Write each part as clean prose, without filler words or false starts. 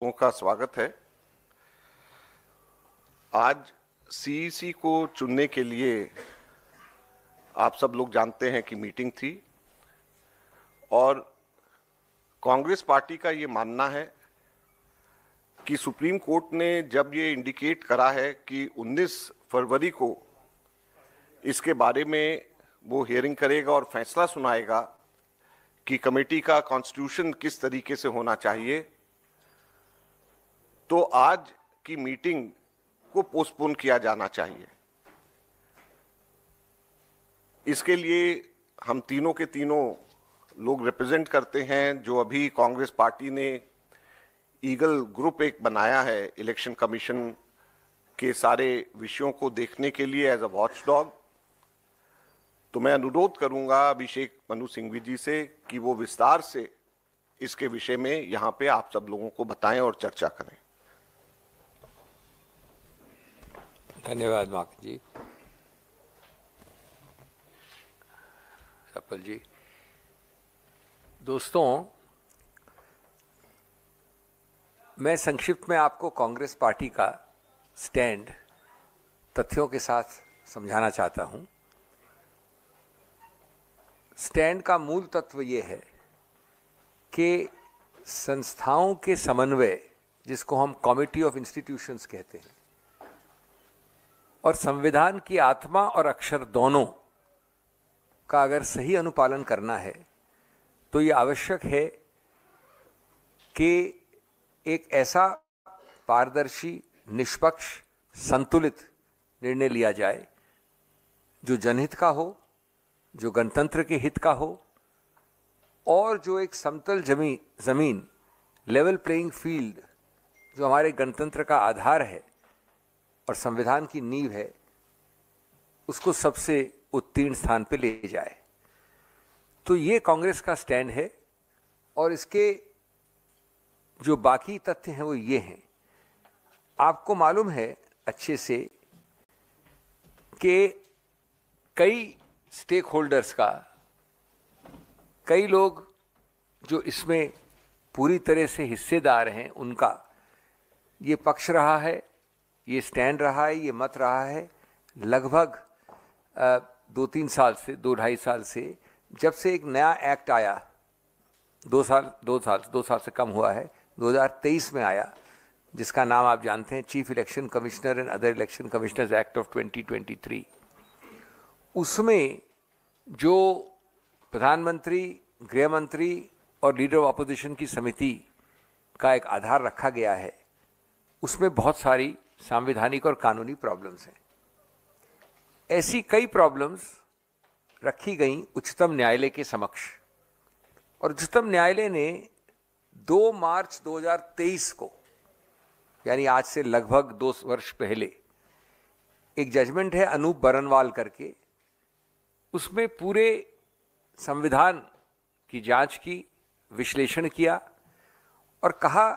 लोगों का स्वागत है। आज सीईसी को चुनने के लिए आप सब लोग जानते हैं कि मीटिंग थी और कांग्रेस पार्टी का ये मानना है कि सुप्रीम कोर्ट ने जब ये इंडिकेट करा है कि 19 फरवरी को इसके बारे में वो हियरिंग करेगा और फैसला सुनाएगा कि कमेटी का कॉन्स्टिट्यूशन किस तरीके से होना चाहिए, तो आज की मीटिंग को पोस्टपोन किया जाना चाहिए। इसके लिए हम तीनों के तीनों लोग रिप्रेजेंट करते हैं। जो अभी कांग्रेस पार्टी ने ईगल ग्रुप एक बनाया है इलेक्शन कमीशन के सारे विषयों को देखने के लिए एज अ वॉच डॉग, तो मैं अनुरोध करूंगा अभिषेक मनु सिंघवी जी से कि वो विस्तार से इसके विषय में यहां पे आप सब लोगों को बताएं और चर्चा करें। धन्यवाद माक जी। सफल जी। दोस्तों, मैं संक्षिप्त में आपको कांग्रेस पार्टी का स्टैंड तथ्यों के साथ समझाना चाहता हूं। स्टैंड का मूल तत्व ये है कि संस्थाओं के समन्वय, जिसको हम कमिटी ऑफ इंस्टीट्यूशंस कहते हैं, और संविधान की आत्मा और अक्षर दोनों का अगर सही अनुपालन करना है तो ये आवश्यक है कि एक ऐसा पारदर्शी, निष्पक्ष, संतुलित निर्णय लिया जाए जो जनहित का हो, जो गणतंत्र के हित का हो और जो एक समतल जमीन लेवल प्लेइंग फील्ड, जो हमारे गणतंत्र का आधार है और संविधान की नींव है, उसको सबसे उत्तीर्ण स्थान पे ले जाए। तो ये कांग्रेस का स्टैंड है और इसके जो बाकी तथ्य हैं वो ये हैं। आपको मालूम है अच्छे से कि कई स्टेक होल्डर्स का, कई लोग जो इसमें पूरी तरह से हिस्सेदार हैं, उनका ये पक्ष रहा है, ये स्टैंड रहा है, ये मत रहा है लगभग 2-3 साल से, 2-2.5 साल से, जब से एक नया एक्ट आया, 2 साल से कम हुआ है, 2023 में आया, जिसका नाम आप जानते हैं chief election commissioner and other election commissioners act of 2023। उसमें जो प्रधानमंत्री, गृह मंत्री और लीडर ऑफ अपोजिशन की समिति का एक आधार रखा गया है, उसमें बहुत सारी संवैधानिक और कानूनी प्रॉब्लम्स हैं। ऐसी कई प्रॉब्लम्स रखी गई उच्चतम न्यायालय के समक्ष, और उच्चतम न्यायालय ने 2 मार्च 2023 को, यानी आज से लगभग 2 वर्ष पहले, एक जजमेंट है अनूप बरनवाल करके, उसमें पूरे संविधान की जांच की, विश्लेषण किया और कहा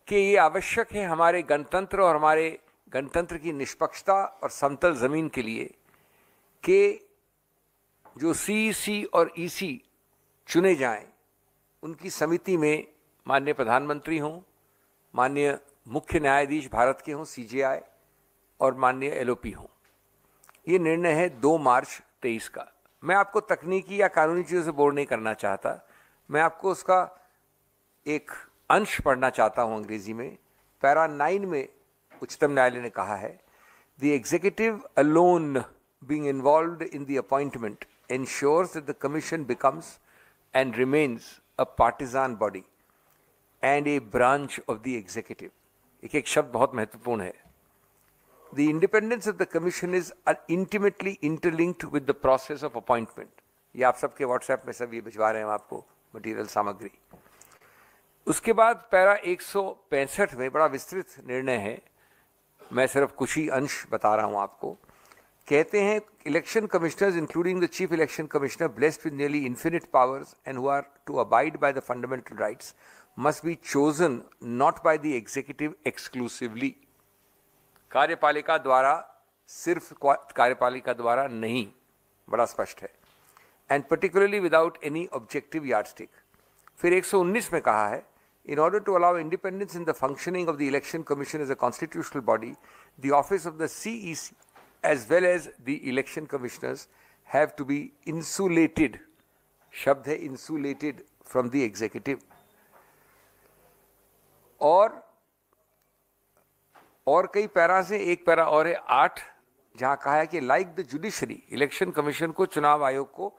कि ये आवश्यक है हमारे गणतंत्र और हमारे गणतंत्र की निष्पक्षता और समतल जमीन के लिए कि जो सीईसी और ईसी चुने जाएं, उनकी समिति में माननीय प्रधानमंत्री हों, माननीय मुख्य न्यायाधीश भारत के हों सीजेआई, और माननीय एलओपी हों। ये निर्णय है 2 मार्च 23 का। मैं आपको तकनीकी या कानूनी चीज़ों से बोर नहीं करना चाहता, मैं आपको उसका एक अंश पढ़ना चाहता हूं अंग्रेजी में। पैरा 9 में उच्चतम न्यायालय ने कहा है, the executive alone being involved in the appointment ensures that the commission becomes and remains a partisan body and a branch of the executive। एक शब्द बहुत महत्वपूर्ण है। The independence of the commission is intimately interlinked with the process of appointment। ये आप सबके WhatsApp में सब ये भिजवा रहे हैं आपको मटेरियल, सामग्री। उसके बाद पैरा 165 में बड़ा विस्तृत निर्णय है, मैं सिर्फ कुछ ही अंश बता रहा हूं आपको। कहते हैं, election commissioners including the chief election commissioner blessed with nearly infinite powers and who are to abide by the fundamental rights must be chosen not by the executive exclusively. कार्यपालिका द्वारा, सिर्फ कार्यपालिका द्वारा नहीं, बड़ा स्पष्ट है, and particularly without any objective yardstick. फिर 119 में कहा है In order to allow independence in the functioning of the Election Commission as a constitutional body, the office of the CEC as well as the election commissioners have to be insulated. शब्द है insulated from the executive. और कई para से एक para और है 8, जहां कहा है कि like the judiciary, election commission को, चुनाव आयोग को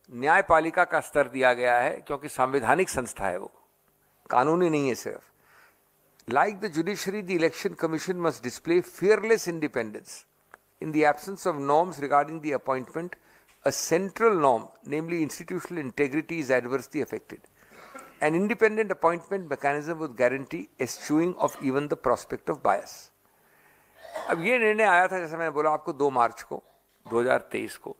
न्यायपालिका का स्तर दिया गया है, क्योंकि संवैधानिक संस्था है, वो कानूनी नहीं है सिर्फ. Like the judiciary, the election commission must display fearless independence. In the absence of norms regarding the appointment, a central norm, namely institutional integrity, is adversely affected. An independent appointment mechanism would guarantee eschewing of even the prospect of bias. अब ये निर्णय आया था, जैसे मैंने बोला आपको, 2 मार्च को 2023 को.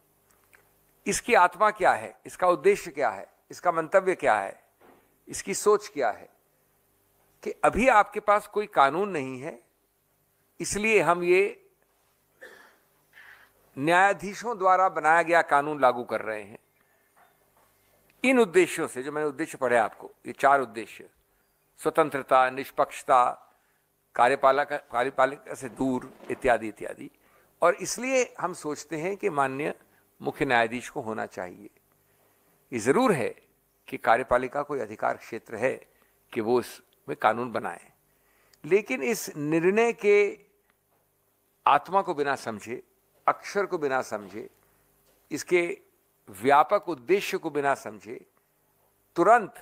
इसकी आत्मा क्या है, इसका उद्देश्य क्या है, इसका मंतव्य क्या है, इसकी सोच क्या है कि अभी आपके पास कोई कानून नहीं है, इसलिए हम ये न्यायाधीशों द्वारा बनाया गया कानून लागू कर रहे हैं. इन उद्देश्यों से, जो मैंने उद्देश्य पढ़े आपको, ये 4 उद्देश्य, स्वतंत्रता, निष्पक्षता, कार्यपालिका से दूर, इत्यादि इत्यादि. और इसलिए हम सोचते हैं कि माननीय मुख्य न्यायाधीश को होना चाहिए. ये जरूर है कि कार्यपालिका कोई अधिकार क्षेत्र है कि वो इसमें कानून बनाए, लेकिन इस निर्णय के आत्मा को बिना समझे, अक्षर को बिना समझे, इसके व्यापक उद्देश्य को बिना समझे, तुरंत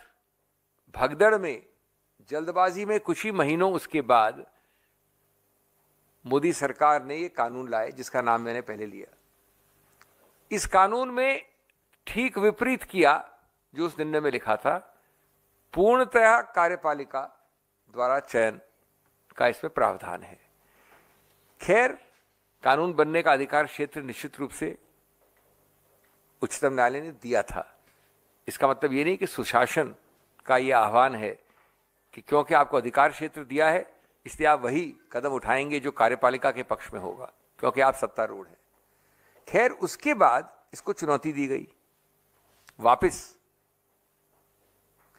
भगदड़ में, जल्दबाजी में, कुछ ही महीनों उसके बाद मोदी सरकार ने ये कानून लाए, जिसका नाम मैंने पहले लिया. इस कानून में ठीक विपरीत किया जो उस निर्णय में लिखा था. पूर्णतः कार्यपालिका द्वारा चयन का इसमें प्रावधान है. खैर, कानून बनने का अधिकार क्षेत्र निश्चित रूप से उच्चतम न्यायालय ने दिया था. इसका मतलब ये नहीं कि सुशासन का ये आह्वान है कि क्योंकि आपको अधिकार क्षेत्र दिया है इसलिए आप वही कदम उठाएंगे जो कार्यपालिका के पक्ष में होगा, क्योंकि आप सत्तारूढ़ हैं. खैर, उसके बाद इसको चुनौती दी गई. वापस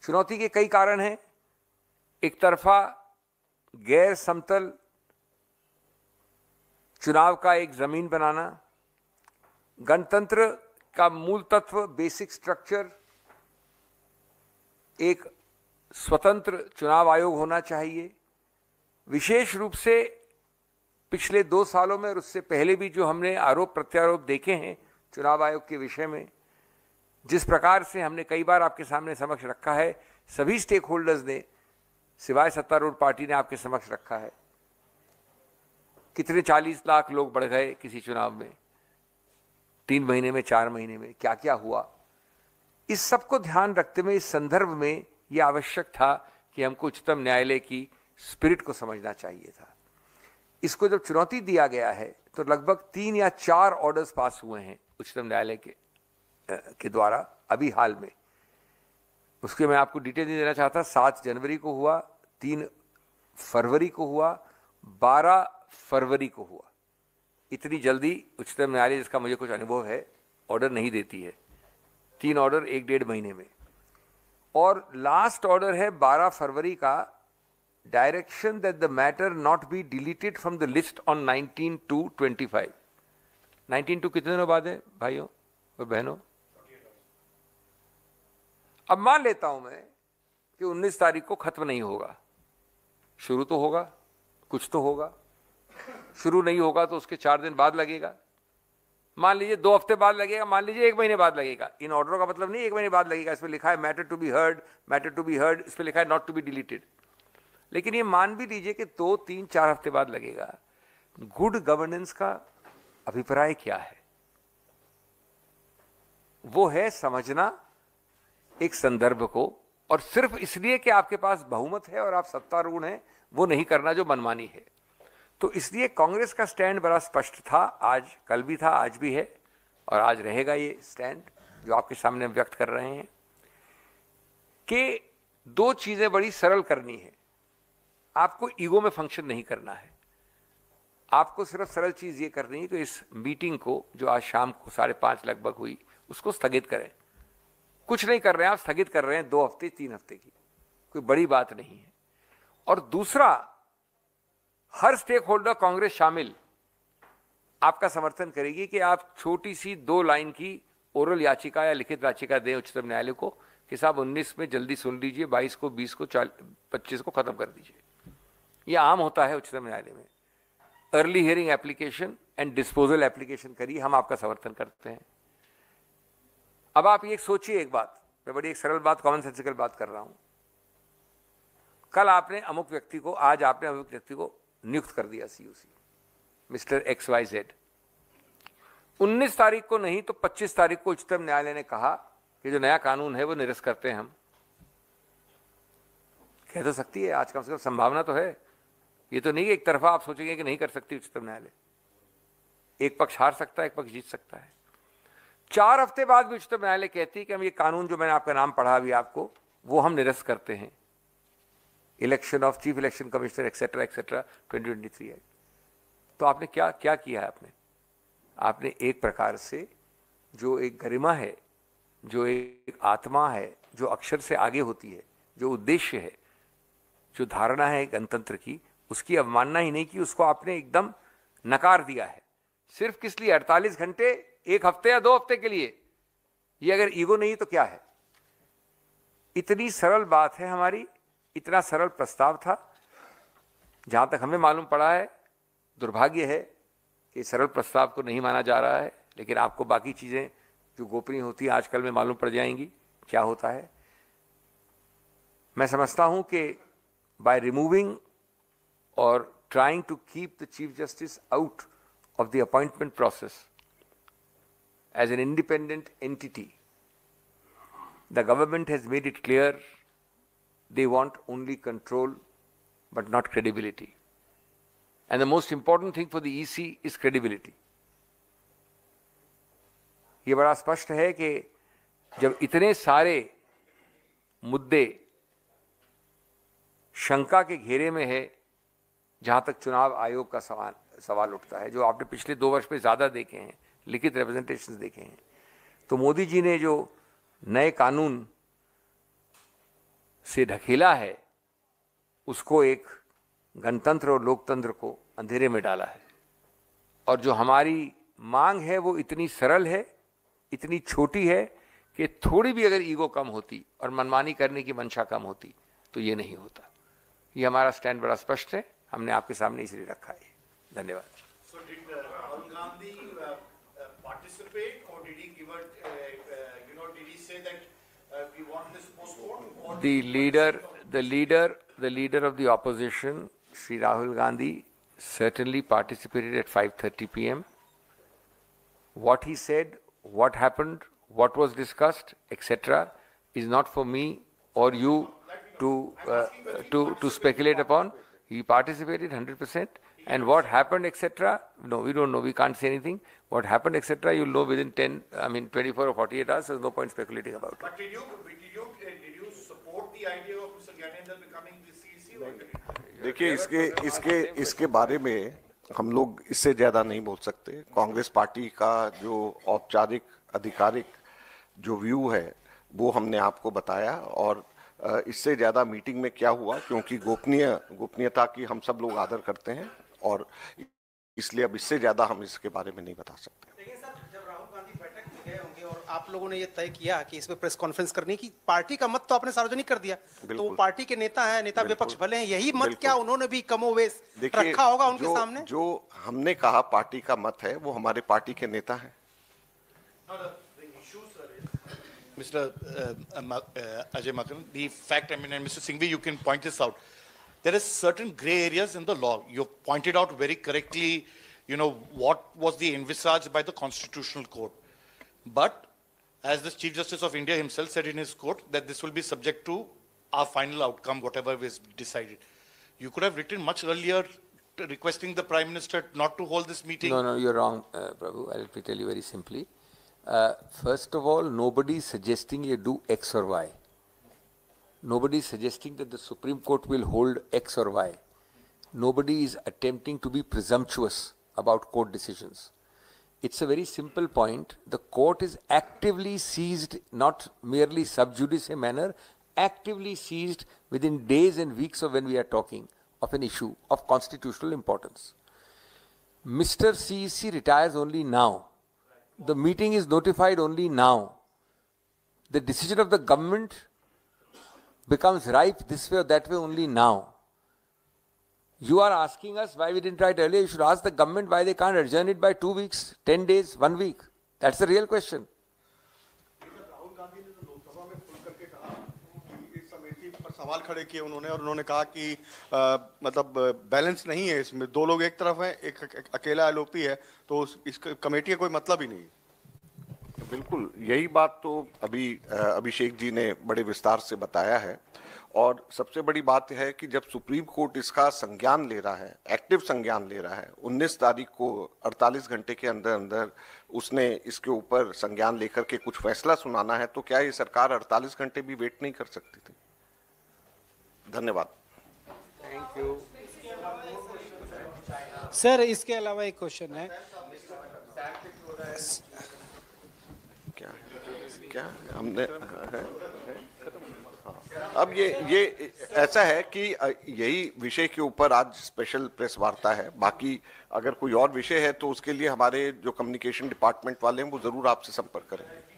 चुनौती के कई कारण हैं. एक तरफा गैर समतल चुनाव का एक जमीन बनाना, गणतंत्र का मूल तत्व, बेसिक स्ट्रक्चर, एक स्वतंत्र चुनाव आयोग होना चाहिए. विशेष रूप से पिछले 2 सालों में और उससे पहले भी जो हमने आरोप प्रत्यारोप देखे हैं चुनाव आयोग के विषय में, जिस प्रकार से हमने कई बार आपके सामने समक्ष रखा है, सभी स्टेक होल्डर्स ने, सिवाय सत्तारूढ़ पार्टी ने आपके समक्ष रखा है. कितने 40 लाख लोग बढ़ गए किसी चुनाव में, 3 महीने में, 4 महीने में, क्या क्या हुआ. इस सब को ध्यान रखते हुए, इस संदर्भ में यह आवश्यक था कि हमको उच्चतम न्यायालय की स्पिरिट को समझना चाहिए था. इसको जब चुनौती दिया गया है तो लगभग 3 या 4 ऑर्डर्स पास हुए हैं उच्चतम न्यायालय के द्वारा अभी हाल में. उसके मैं आपको डिटेल नहीं देना चाहता. 7 जनवरी को हुआ, 3 फरवरी को हुआ, 12 फरवरी को हुआ. इतनी जल्दी उच्चतम न्यायालय, जिसका मुझे कुछ अनुभव है, ऑर्डर नहीं देती है. 3 ऑर्डर 1-1.5 महीने में. और लास्ट ऑर्डर है 12 फरवरी का, direction that the matter not be deleted from the list on 19/2/25. 19/2 कितने दिनों बाद है भाइयों और बहनों? अब मान लेता हूं मैं कि 19 तारीख को खत्म नहीं होगा. शुरू तो होगा, कुछ तो होगा. शुरू नहीं होगा तो उसके 4 दिन बाद लगेगा. मान लीजिए 2 हफ्ते बाद लगेगा, मान लीजिए 1 महीने बाद लगेगा. इन ऑर्डरों का मतलब नहीं 1 महीने बाद लगेगा. इसमें लिखा है matter to be heard, matter to be heard, इसमें लिखा है नॉट टू बी डिलीटेड. लेकिन ये मान भी लीजिए कि 2, 3, 4 हफ्ते बाद लगेगा. गुड गवर्नेंस का अभिप्राय क्या है? वो है समझना एक संदर्भ को, और सिर्फ इसलिए कि आपके पास बहुमत है और आप सत्तारूढ़ हैं, वो नहीं करना जो मनमानी है. तो इसलिए कांग्रेस का स्टैंड बड़ा स्पष्ट था. आज, कल भी था, आज भी है, और आज रहेगा ये स्टैंड जो आपके सामने व्यक्त कर रहे हैं कि 2 चीजें बड़ी सरल करनी है. आपको ईगो में फंक्शन नहीं करना है. आपको सिर्फ सरल चीज ये करनी है कि इस मीटिंग को, जो आज शाम को 5:30 लगभग हुई, उसको स्थगित करें. कुछ नहीं कर रहे हैं आप, स्थगित कर रहे हैं 2 हफ्ते, 3 हफ्ते की. कोई बड़ी बात नहीं है। और दूसरा, हर स्टेक होल्डर, कांग्रेस शामिल, आपका समर्थन करेगी कि आप छोटी सी 2 लाइन की ओरल याचिका या लिखित याचिका दें उच्चतम न्यायालय को कि साहब 19 में जल्दी सुन लीजिए, 22 को, 20 को, 25 को खत्म कर दीजिए। यह आम होता है उच्चतम न्यायालय में। Early hearing application and disposal application करिए, हम आपका समर्थन करते हैं। अब आप ये सोचिए एक बात, मैं बड़ी एक सरल बात, कॉमन सेंसिकल बात कर रहा हूं। कल आपने अमुक व्यक्ति को, आज आपने अमुक व्यक्ति को नियुक्त कर दिया सीयूसी, मिस्टर XYZ। 19 तारीख को नहीं तो 25 तारीख को उच्चतम न्यायालय ने कहा कि जो नया कानून है वो निरस्त करते हैं हम। कह तो सकती है, आज कम से कम संभावना तो है। ये तो नहीं कि एक तरफा आप सोचेंगे कि नहीं कर सकती उच्चतम न्यायालय। एक पक्ष हार सकता है, एक पक्ष जीत सकता है। 4 हफ्ते बाद भी उच्चतम न्यायालय कहती है कि हम ये कानून जो मैंने आपका नाम पढ़ा अभी आपको, वो हम निरस्त करते हैं। Election of chief election commissioner etcetera etcetera 2023 है। तो आपने क्या क्या किया है? आपने एक प्रकार से जो एक गरिमा है, जो एक आत्मा है, जो अक्षर से आगे होती है, जो उद्देश्य है, जो धारणा है गणतंत्र की, उसकी अवमानना ही नहीं की, उसको आपने एकदम नकार दिया है। सिर्फ किस लिए? 48 घंटे, 1 हफ्ते या 2 हफ्ते के लिए। ये अगर ईगो नहीं तो क्या है? इतनी सरल बात है हमारी, इतना सरल प्रस्ताव था। जहां तक हमें मालूम पड़ा है, दुर्भाग्य है कि सरल प्रस्ताव को नहीं माना जा रहा है, लेकिन आपको बाकी चीजें जो गोपनीय होती है आजकल में मालूम पड़ जाएंगी क्या होता है। मैं समझता हूं कि बाय रिमूविंग और trying to keep the Chief Justice out of the appointment process as an independent entity, the government has made it clear they want only control but not credibility. And the most important thing for the EC is credibility. ये बड़ा स्पष्ट है कि जब इतने सारे मुद्दे शंका के घेरे में है, जहां तक चुनाव आयोग का सवाल उठता है, जो आपने पिछले 2 वर्ष में ज्यादा देखे हैं, लिखित रिप्रेजेंटेशंस देखे हैं, तो मोदी जी ने जो नए कानून से ढकेला है, उसको एक गणतंत्र और लोकतंत्र को अंधेरे में डाला है। और जो हमारी मांग है वो इतनी सरल है, इतनी छोटी है कि थोड़ी भी अगर ईगो कम होती और मनमानी करने की मंशा कम होती तो ये नहीं होता। ये हमारा स्टैंड बड़ा स्पष्ट है, हमने आपके सामने इसलिए रखा है। धन्यवाद। So did Rahul Gandhi participate, or did he give did he say that we want this postponed? The leader of the opposition, Shri Rahul Gandhi, certainly participated at 5:30 p.m. What he said, what happened, what was discussed, etc., is not for me or you to speculate upon. He participated 100%, and what happened, etc., no, we don't know. We can't say anything. What happened, etc., you'll know within 24 or 48 hours. There's no point speculating about it. But did you support the idea of Mr. Gyanendra becoming the CEC? देखिए, इसके बारे में हम लोग इससे ज्यादा नहीं बोल सकते। कांग्रेस पार्टी का जो औपचारिक आधिकारिक जो व्यू है वो हमने आपको बताया, और इससे ज्यादा मीटिंग में क्या हुआ, क्योंकि गोपनीयता की हम सब लोग आदर करते हैं, और इसलिए अब इससे ज्यादा हम इसके बारे में नहीं बता सकते। देखिए सर, जब राहुल गांधी बैठक में गए होंगे और आप लोगों ने ये तय किया कि इसमें प्रेस कॉन्फ्रेंस करने की, पार्टी का मत तो आपने सार्वजनिक कर दिया, तो वो पार्टी के नेता है, नेता विपक्ष भले हैं, यही मत क्या उन्होंने भी कमोवेश रखा होगा उनके सामने? जो हमने कहा पार्टी का मत है, वो हमारे पार्टी के नेता है। Mr. Ajay Makan, the fact, and Mr. Singhvi, you can point this out. There is certain gray areas in the law. You pointed out very correctly, what was the envisaged by the Constitutional Court. But as the Chief Justice of India himself said in his court, that this will be subject to our final outcome, whatever is decided. You could have written much earlier requesting the Prime Minister not to hold this meeting. No, you're wrong, Prabhu. I'll tell you very simply. First of all, nobody is suggesting you do X or Y. Nobody is suggesting that the Supreme Court will hold X or Y. Nobody is attempting to be presumptuous about court decisions. It's a very simple point. The court is actively seized, not merely sub judice manner, actively seized within days and weeks of when we are talking of an issue of constitutional importance. Mr. CEC retires only now. The meeting is notified only now. The decision of the government becomes ripe this way or that way only now. You are asking us why we didn't try it earlier. You should ask the government why they can't adjourn it by 2 weeks, 10 days, 1 week. That's the real question. Rahul Gandhi ने तो लोकसभा में खुल करके कहा कि इस समिति पर सवाल खड़े किए उन्होंने, और उन्होंने कहा कि मतलब बैलेंस नहीं है इसमें, 2 लोग एक तरफ हैं, एक अकेला एलओपी है, तो इस कमेटी का कोई मतलब ही नहीं। बिल्कुल, यही बात तो अभी अभिषेक जी ने बड़े विस्तार से बताया है। और सबसे बड़ी बात है कि जब सुप्रीम कोर्ट इसका संज्ञान ले रहा है, एक्टिव संज्ञान ले रहा है, 19 तारीख को 48 घंटे के अंदर अंदर उसने इसके ऊपर संज्ञान लेकर के कुछ फैसला सुनाना है, तो क्या ये सरकार 48 घंटे भी वेट नहीं कर सकती थी? धन्यवाद। Thank you sir. इसके अलावा एक क्वेश्चन है, क्या क्या हमने अब ये ऐसा है कि यही विषय के ऊपर आज स्पेशल प्रेस वार्ता है। बाकी अगर कोई और विषय है तो उसके लिए हमारे जो कम्युनिकेशन डिपार्टमेंट वाले हैं वो जरूर आपसे संपर्क करेंगे।